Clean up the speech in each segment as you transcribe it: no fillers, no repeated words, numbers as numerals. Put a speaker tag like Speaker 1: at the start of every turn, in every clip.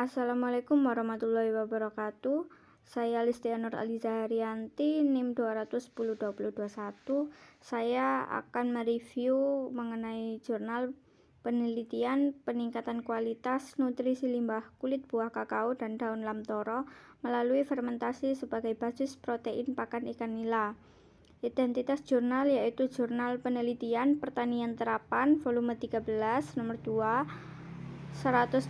Speaker 1: Assalamualaikum warahmatullahi wabarakatuh. Saya Listianur Aliza Haryanti, NIM 2102021. Saya akan mereview mengenai jurnal penelitian peningkatan kualitas nutrisi limbah kulit buah kakao dan daun lamtoro melalui fermentasi sebagai basis protein pakan ikan nila. Identitas jurnal yaitu Jurnal Penelitian Pertanian Terapan volume 13 nomor 2 108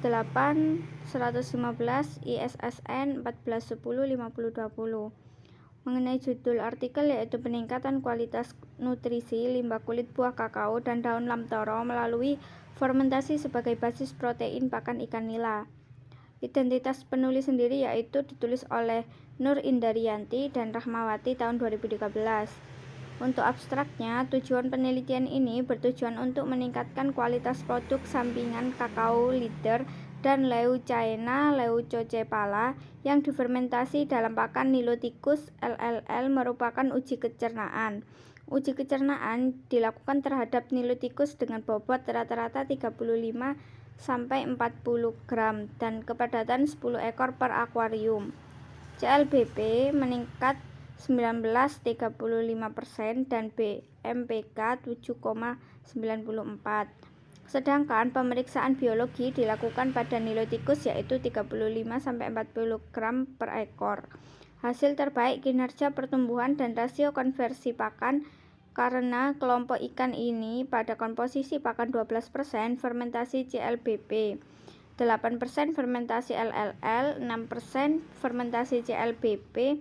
Speaker 1: 115 ISSN 1410-5020. Mengenai judul artikel yaitu peningkatan kualitas nutrisi limbah kulit buah kakao dan daun lamtoro melalui fermentasi sebagai basis protein pakan ikan nila. Identitas penulis sendiri yaitu ditulis oleh Nur Indarianti dan Rahmawati tahun 2013. Untuk abstraknya, tujuan penelitian ini bertujuan untuk meningkatkan kualitas produk sampingan kakao lider dan Leucaena leucocephala yang difermentasi dalam pakan Niloticus LLL merupakan uji kecernaan. Uji kecernaan dilakukan terhadap Niloticus dengan bobot rata-rata 35 sampai 40 gram dan kepadatan 10 ekor per akuarium. CLBP meningkat 19,35% dan BMPK 7,94. Sedangkan pemeriksaan biologi dilakukan pada Niloticus yaitu 35 sampai 40 gram per ekor. Hasil terbaik kinerja pertumbuhan dan rasio konversi pakan karena kelompok ikan ini pada komposisi pakan 12% fermentasi CLBP, 8% fermentasi LLL, 6% fermentasi CLBP,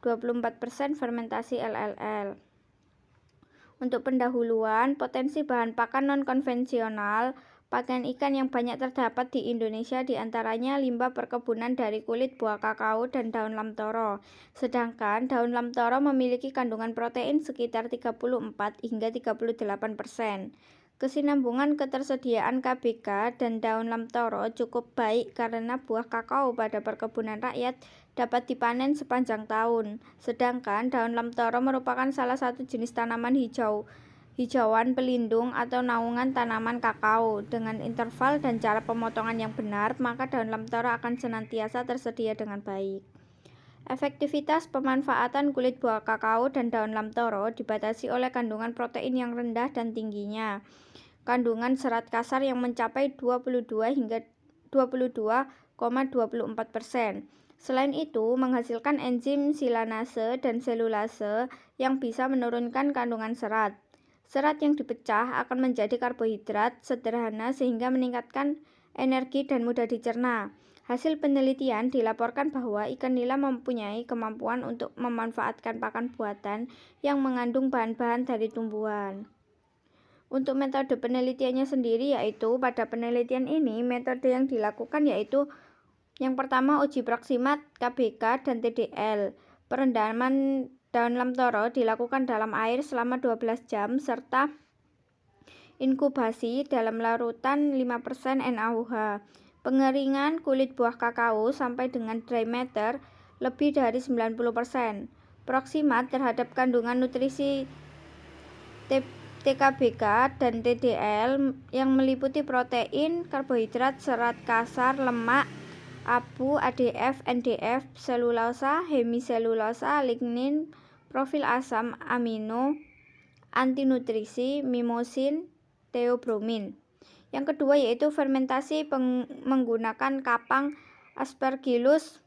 Speaker 1: 24% fermentasi LLL. Untuk pendahuluan, potensi bahan pakan non-konvensional pakan ikan yang banyak terdapat di Indonesia diantaranya limbah perkebunan dari kulit buah kakao dan daun lamtoro. Sedangkan daun lamtoro memiliki kandungan protein sekitar 34 hingga 38%. Kesinambungan ketersediaan KBK dan daun lamtoro cukup baik karena buah kakao pada perkebunan rakyat dapat dipanen sepanjang tahun. Sedangkan daun lamtoro merupakan salah satu jenis tanaman hijauan pelindung atau naungan tanaman kakao. Dengan interval dan cara pemotongan yang benar, maka daun lamtoro akan senantiasa tersedia dengan baik. Efektivitas pemanfaatan kulit buah kakao dan daun lamtoro dibatasi oleh kandungan protein yang rendah dan tingginya kandungan serat kasar yang mencapai 22 hingga 22,24%. Selain itu, menghasilkan enzim silanase dan selulase yang bisa menurunkan kandungan serat. Serat yang dipecah akan menjadi karbohidrat sederhana sehingga meningkatkan energi dan mudah dicerna. Hasil penelitian dilaporkan bahwa ikan nila mempunyai kemampuan untuk memanfaatkan pakan buatan yang mengandung bahan-bahan dari tumbuhan. Untuk metode penelitiannya sendiri yaitu pada penelitian ini metode yang dilakukan yaitu yang pertama uji proksimat KBK dan TDL. Perendaman daun lamtoro dilakukan dalam air selama 12 jam serta inkubasi dalam larutan 5% NaOH. Pengeringan kulit buah kakao sampai dengan dry matter lebih dari 90%. Proksimat terhadap kandungan nutrisi TKBK dan TDL yang meliputi protein, karbohidrat, serat kasar, lemak, abu, ADF, NDF, selulosa, hemiselulosa, lignin, profil asam amino, antinutrisi, mimosin, theobromin. Yang kedua yaitu fermentasi menggunakan kapang Aspergillus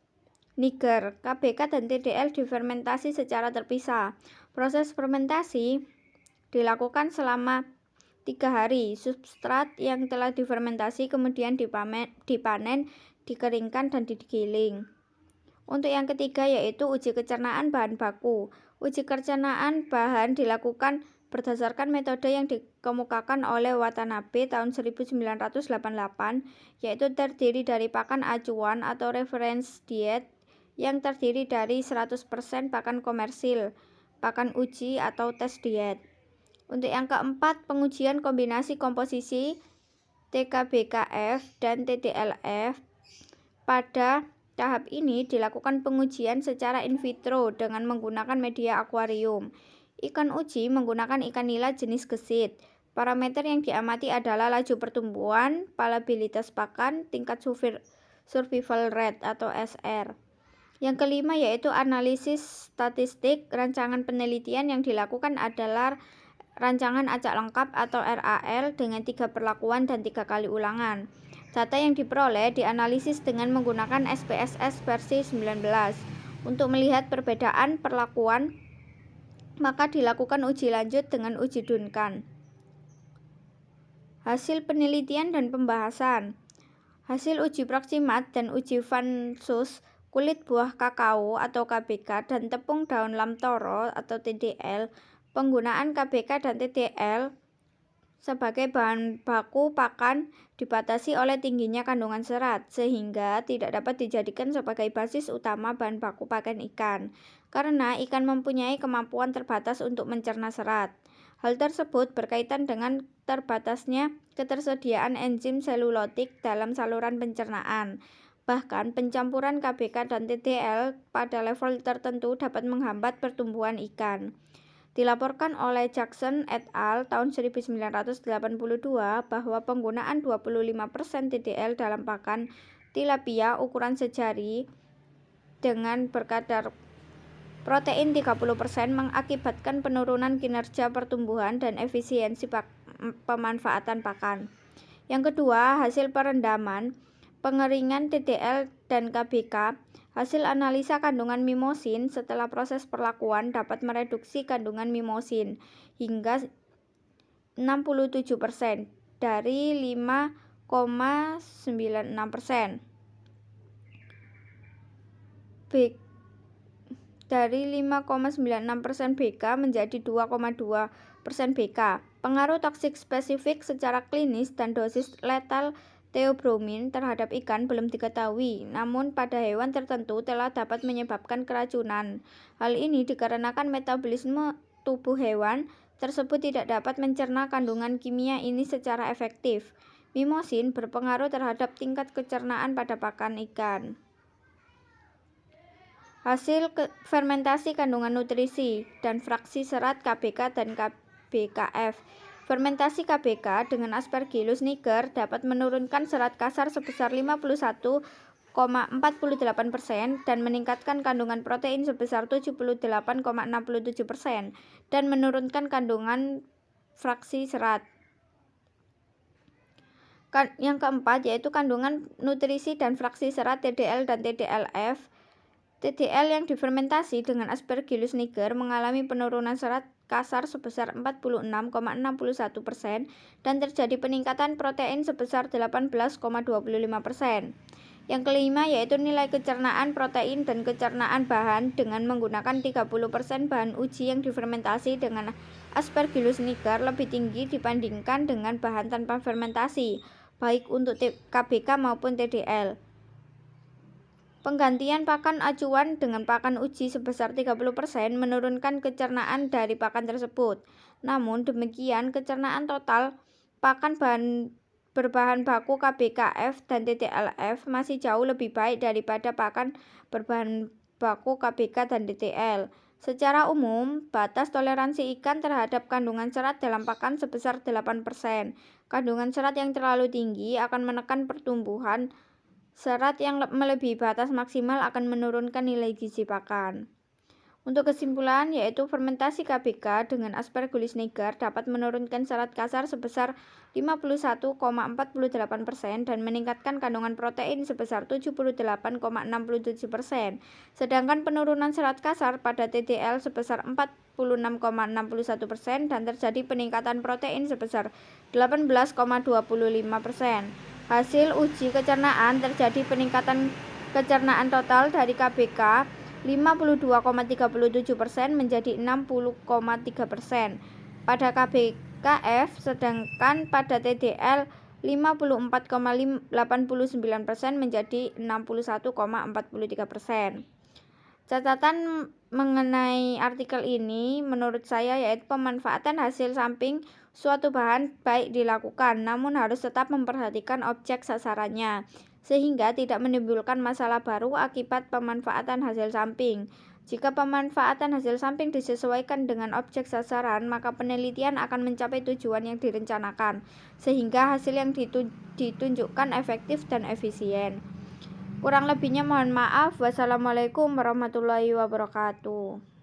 Speaker 1: niger. KBK dan TDL difermentasi secara terpisah. Proses fermentasi dilakukan selama 3 hari. Substrat yang telah difermentasi kemudian dipanen, dikeringkan, dan digiling. Untuk yang ketiga yaitu uji kecernaan bahan baku. Uji kecernaan bahan dilakukan berdasarkan metode yang dikemukakan oleh Watanabe tahun 1988, yaitu terdiri dari pakan acuan atau reference diet yang terdiri dari 100% pakan komersil, pakan uji atau tes diet. Untuk yang keempat, pengujian kombinasi komposisi TKBKF dan TDLF. Pada tahap ini dilakukan pengujian secara in vitro dengan menggunakan media akuarium. Ikan uji menggunakan ikan nila jenis gesit. Parameter yang diamati adalah laju pertumbuhan, palabilitas pakan, tingkat survival rate atau SR. Yang kelima yaitu analisis statistik. Rancangan penelitian yang dilakukan adalah rancangan acak lengkap atau RAL dengan 3 perlakuan dan 3 kali ulangan. Data yang diperoleh dianalisis dengan menggunakan SPSS versi 19. Untuk melihat perbedaan perlakuan, maka dilakukan uji lanjut dengan uji Duncan. Hasil penelitian dan pembahasan. Hasil uji proximat dan uji Van Suss kulit buah kakao atau KBK dan tepung daun lam toro atau TDL. Penggunaan KBK dan TDL sebagai bahan baku pakan dibatasi oleh tingginya kandungan serat, sehingga tidak dapat dijadikan sebagai basis utama bahan baku pakan ikan, karena ikan mempunyai kemampuan terbatas untuk mencerna serat. Hal tersebut berkaitan dengan terbatasnya ketersediaan enzim selulotik dalam saluran pencernaan. Bahkan pencampuran KBK dan TDL pada level tertentu dapat menghambat pertumbuhan ikan. Dilaporkan oleh Jackson et al. Tahun 1982 bahwa penggunaan 25% TDL dalam pakan tilapia ukuran sejari dengan berkadar protein 30% mengakibatkan penurunan kinerja pertumbuhan dan efisiensi pemanfaatan pakan. Yang kedua, hasil perendaman, pengeringan TDL dan KBK. Hasil analisa kandungan mimosin setelah proses perlakuan dapat mereduksi kandungan mimosin hingga 67% dari 5,96%. Dari 5,96% BK menjadi 2,2% BK. Pengaruh toksik spesifik secara klinis dan dosis letal theobromine terhadap ikan belum diketahui, namun pada hewan tertentu telah dapat menyebabkan keracunan. Hal ini dikarenakan metabolisme tubuh hewan tersebut tidak dapat mencerna kandungan kimia ini secara efektif. Mimosin berpengaruh terhadap tingkat kecernaan pada pakan ikan. Hasil fermentasi kandungan nutrisi dan fraksi serat KBK dan KBKF. Fermentasi KBK dengan Aspergillus niger dapat menurunkan serat kasar sebesar 51,48% dan meningkatkan kandungan protein sebesar 78,67% dan menurunkan kandungan fraksi serat. Yang keempat yaitu kandungan nutrisi dan fraksi serat TDL dan TDLF. TDL yang difermentasi dengan Aspergillus niger mengalami penurunan serat kasar sebesar 46,61% dan terjadi peningkatan protein sebesar 18,25%. Yang kelima yaitu nilai kecernaan protein dan kecernaan bahan dengan menggunakan 30% bahan uji yang difermentasi dengan Aspergillus niger lebih tinggi dibandingkan dengan bahan tanpa fermentasi, baik untuk KBK maupun TDL. Penggantian pakan acuan dengan pakan uji sebesar 30% menurunkan kecernaan dari pakan tersebut. Namun demikian, kecernaan total pakan berbahan baku KBKF dan TDLF masih jauh lebih baik daripada pakan berbahan baku KBK dan TDL. Secara umum, batas toleransi ikan terhadap kandungan serat dalam pakan sebesar 8%. Kandungan serat yang terlalu tinggi akan menekan pertumbuhan. Serat yang melebihi batas maksimal akan menurunkan nilai gizi pakan. Untuk kesimpulan, yaitu fermentasi KBK dengan Aspergillus niger dapat menurunkan serat kasar sebesar 51,48% dan meningkatkan kandungan protein sebesar 78,67%. Sedangkan penurunan serat kasar pada TDL sebesar 46,61% dan terjadi peningkatan protein sebesar 18,25%. Hasil uji kecernaan terjadi peningkatan kecernaan total dari KBK 52,37% menjadi 60,3% pada KBKF, sedangkan pada TDL 54,89% menjadi 61,43%. Catatan mengenai artikel ini menurut saya yaitu pemanfaatan hasil samping suatu bahan baik dilakukan, namun harus tetap memperhatikan objek sasarannya, sehingga tidak menimbulkan masalah baru akibat pemanfaatan hasil samping. Jika pemanfaatan hasil samping disesuaikan dengan objek sasaran, maka penelitian akan mencapai tujuan yang direncanakan, sehingga hasil yang ditunjukkan efektif dan efisien. Kurang lebihnya mohon maaf. Wassalamualaikum warahmatullahi wabarakatuh.